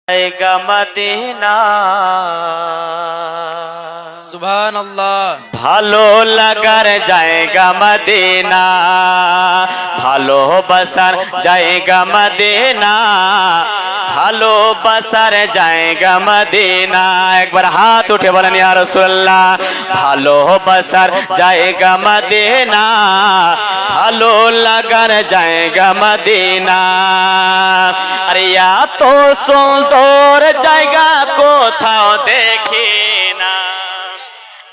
জায়গা মদিনা। সুবহানাল্লাহ। ভালো লাগার জায়গা মদিনা, ভালোবাসার জায়গা মদিনা, ভালোবাসার জায়গা মদিনা। একবার হাত উঠে বলেন ইয়া রাসূলুল্লাহ। ভালোবাসার জায়গা মদিনা, ভালো লাগার জায়গা মদিনা। আরে এত সুন্দর জায়গা কোথাও দেখি না,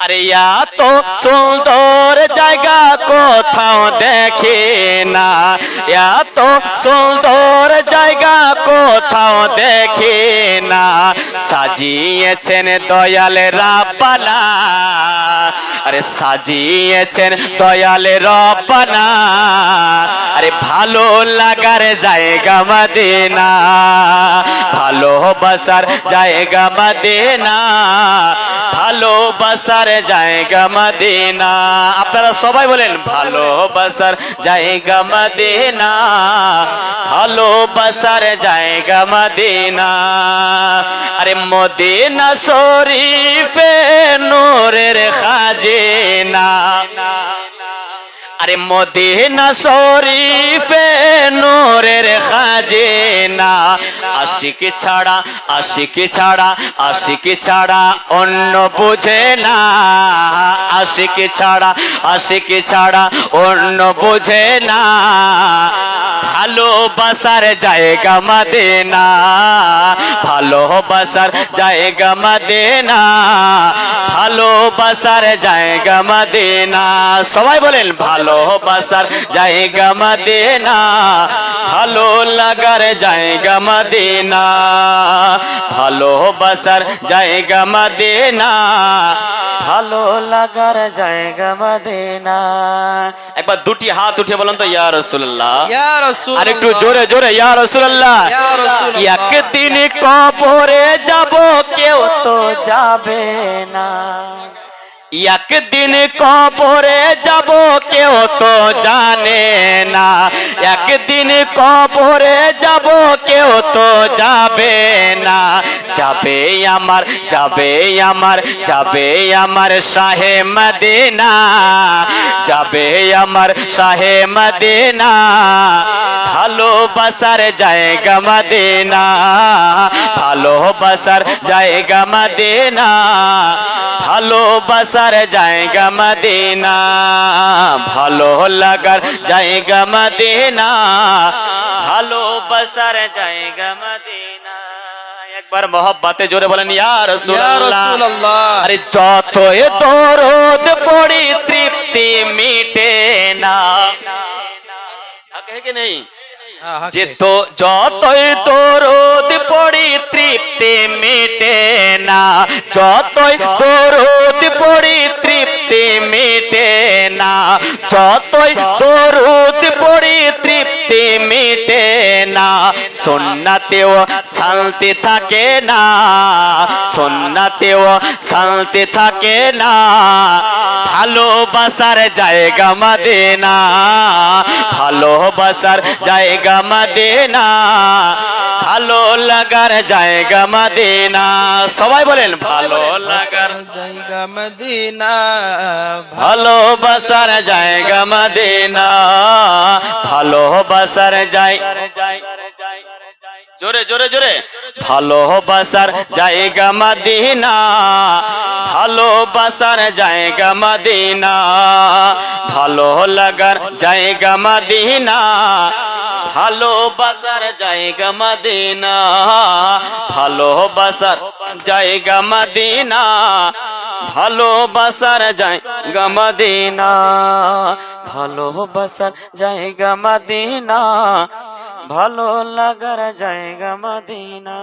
আরে এত সুন্দর জায়গা কোথাও দেখি না, এত সুন্দর জায়গা কোথাও দেখি না। সাজিয়েছেন দয়াল রাব্বানা, আরে সাজিয়েছেন দয়াল রব্বানা। আরে ভালো লাগার জায়গা মদিনা, ভালোবাসার জায়গা মদিনা, ভালোবাসার জায়গা মদিনা। আপনারা সবাই বলেন ভালোবাসার জায়গা মদিনা, ভালোবাসার জায়গা মদিনা। আরে মদিনা শরীফে নূরের খাজিনা, আরে মদিনা শরীফে নূরের খাজিনা। আশিক ছাড়া, আশিক ছাড়া, আশিক ছাড়া অন্য বুঝে না, আশিক ছাড়া, আশিক ছাড়া অন্য বুঝে না। ভালোবাসার জায়গা মদিনা, ভালোবাসার জায়গা মদিনা, ভালোবাসার জায়গা মদিনা। সবাই বলেন ভালোবাসার জায়গা মদিনা, ভালো লাগার জায়গা মদিনা, ভালোবাসার জায়গা মদিনা, ভালো লাগার জায়গা মদিনা। একবার দুটি হাত উঠে বলেন তো ইয়া রাসূলুল্লাহ, ইয়া রাসূলুল্লাহ। আর একটু জোরে জোরে ইয়া রাসূলুল্লাহ। ইয়া রাসূলুল্লাহ। একদিন কবরে যাব কেউ তো যাবে না, একদিন কবরে যাব কেউ তো জানে না, একদিন কবরে যাব কেউ তো যাবে না। যাবে আমার, যাবে আমার, যাবে আমার শাহে মদিনা, যাবে আমার শাহে মদিনা। ভালোবাসার জায়গা মদিনা, ভালোবাসার জায়গা মদিনা, ভালোবাসার জায়গা মদিনা, ভালো লাগার জায়গা মদিনা, ভালোবাসার জায়গা মদিনা। একবার মহব্বতে জোরে বলেন ইয়া রাসূলুল্লাহ। আরে যতই দরদ পড়ি তৃপ্তি মিটে না, কি নেই যে তো যতই দরদ পড়ি তৃপ্তি মিটে না, যতই দরদ পড়ি তৃপ্তি মিটে না, যতই দরদ পড়ি তৃপ্তি মিটে না। সুন্নাতেও শান্তি থাকে না, সুন্নাতেও শান্তি থাকে না। ভালোবাসার জায়গা মদিনা, ভালোবাসার জায়গা মদিনা, ভালো লাগার জায়গা মদিনা। সবাই বলেন ভালো লাগার জায়গা মদিনা, ভালোবাসার জায়গা মদিনা, ভালোবাসার জায়গা। জোরে জোরে জোরে ভালোবাসার জায়গা মদিনা, ভালোবাসার জায়গা মদিনা, ভালো লাগার জায়গা মদিনা, ভালোবাসার জায়গা মদিনা, ভালোবাসার জায়গা মদিনা, ভালোবাসার জায়গা মদিনা, ভালোবাসার জায়গা মদিনা, ভালো লাগার জায়গা মদিনা।